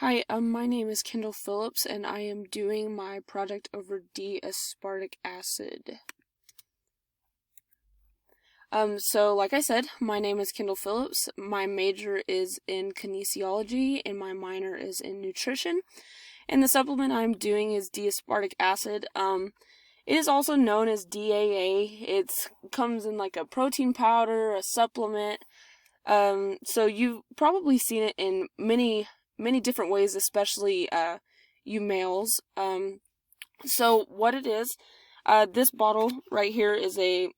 Hi, my name is Kendall Phillips, and I am doing my project over D-Aspartic Acid. So like I said, my name is Kendall Phillips. My major is in kinesiology, and my minor is in nutrition. And the supplement I'm doing is D-Aspartic Acid. It is also known as DAA. It comes in like a protein powder, a supplement. So you've probably seen it in many different ways, especially you males. So what it is, this bottle right here is a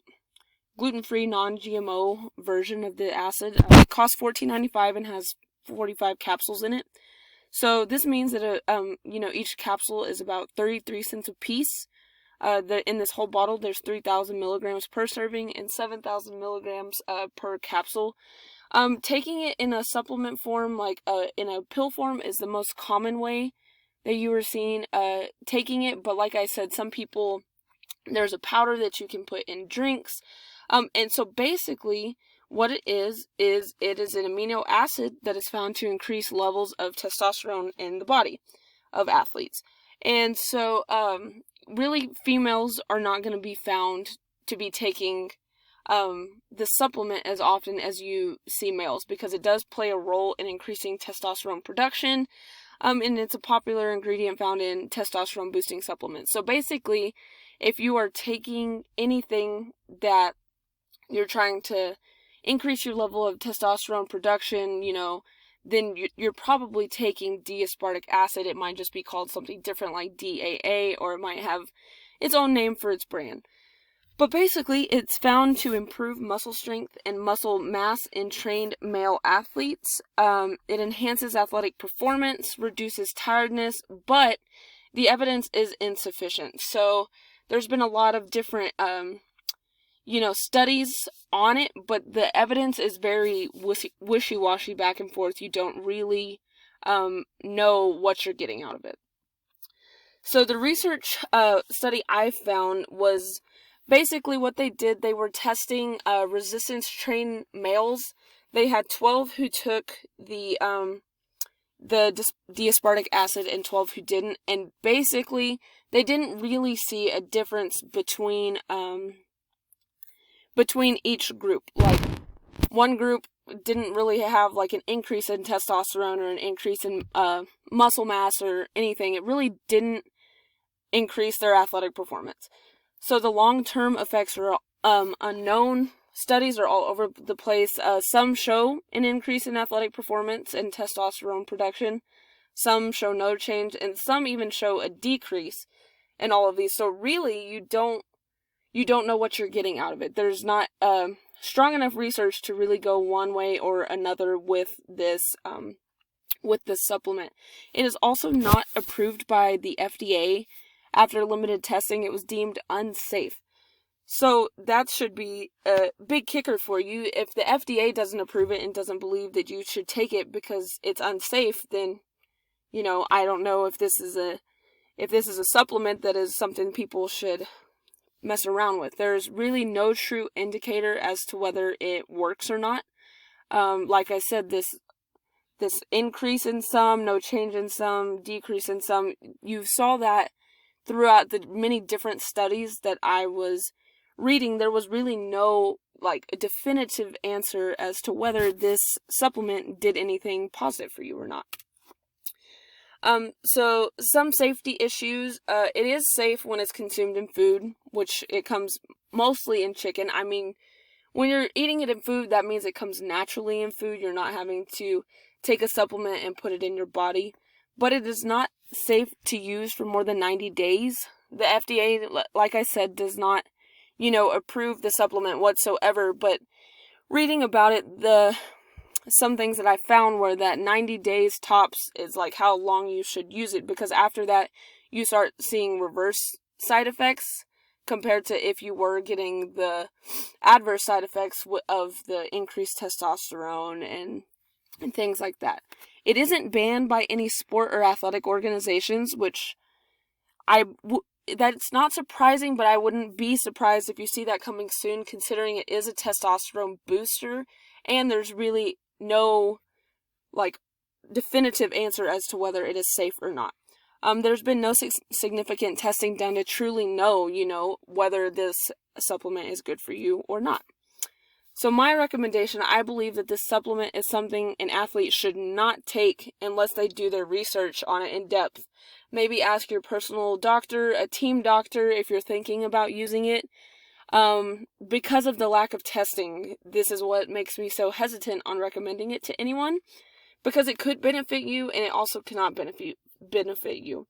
gluten-free, non-GMO version of the acid. It costs $14.95 and has 45 capsules in it. So this means that each capsule is about 33 cents a piece. In this whole bottle, there's 3,000 milligrams per serving and 7,000 milligrams per capsule. Taking it in a supplement form, like in a pill form, is the most common way that you were seeing taking it. But like I said, some people, there's a powder that you can put in drinks. And so basically, what it is an amino acid that is found to increase levels of testosterone in the body of athletes. And so, really, females are not going to be found to be taking the supplement as often as you see males, because it does play a role in increasing testosterone production, and it's a popular ingredient found in testosterone boosting supplements. So basically, if you are taking anything that you're trying to increase your level of testosterone production, then you're probably taking D-aspartic acid. It might just be called something different like DAA, or it might have its own name for its brand. But basically, it's found to improve muscle strength and muscle mass in trained male athletes. It enhances athletic performance, reduces tiredness, but the evidence is insufficient. So there's been a lot of different, studies on it, but the evidence is very wishy-washy, back and forth. You don't really know what you're getting out of it. So the research study I found was basically what they did. They were testing resistance-trained males. They had 12 who took the D-aspartic acid and 12 who didn't, and basically they didn't really see a difference between each group. Like, one group didn't really have like an increase in testosterone or an increase in muscle mass or anything. It really didn't increase their athletic performance. So the long-term effects are unknown. Studies are all over the place. Some show an increase in athletic performance and testosterone production. Some show no change, and some even show a decrease in all of these. So really, you don't know what you're getting out of it. There's not strong enough research to really go one way or another with this supplement. It is also not approved by the FDA. After limited testing, it was deemed unsafe. So that should be a big kicker for you. If the FDA doesn't approve it and doesn't believe that you should take it because it's unsafe, then, I don't know if this is a supplement that is something people should mess around with. There's really no true indicator as to whether it works or not. Like I said, this increase in some, no change in some, decrease in some, you saw that throughout the many different studies that I was reading. There was really no a definitive answer as to whether this supplement did anything positive for you or not. So some safety issues. It is safe when it's consumed in food, which it comes mostly in chicken. I mean, when you're eating it in food, that means it comes naturally in food. You're not having to take a supplement and put it in your body. But it is not safe to use for more than 90 days. The FDA, like I said, does not, approve the supplement whatsoever. But reading about it, some things that I found were that 90 days tops is like how long you should use it, because after that you start seeing reverse side effects compared to if you were getting the adverse side effects of the increased testosterone and things like that. It isn't banned by any sport or athletic organizations, which that's not surprising, but I wouldn't be surprised if you see that coming soon, considering it is a testosterone booster, and there's really no definitive answer as to whether it is safe or not. There's been no significant testing done to truly know, whether this supplement is good for you or not. So my recommendation, I believe that this supplement is something an athlete should not take unless they do their research on it in depth. Maybe ask your personal doctor, a team doctor, if you're thinking about using it. Because of the lack of testing, this is what makes me so hesitant on recommending it to anyone, because it could benefit you and it also cannot benefit you.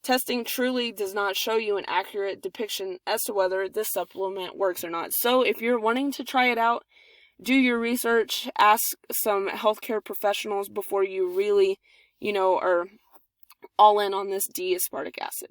Testing truly does not show you an accurate depiction as to whether this supplement works or not. So if you're wanting to try it out, do your research, ask some healthcare professionals before you really, are all in on this D-Aspartic acid.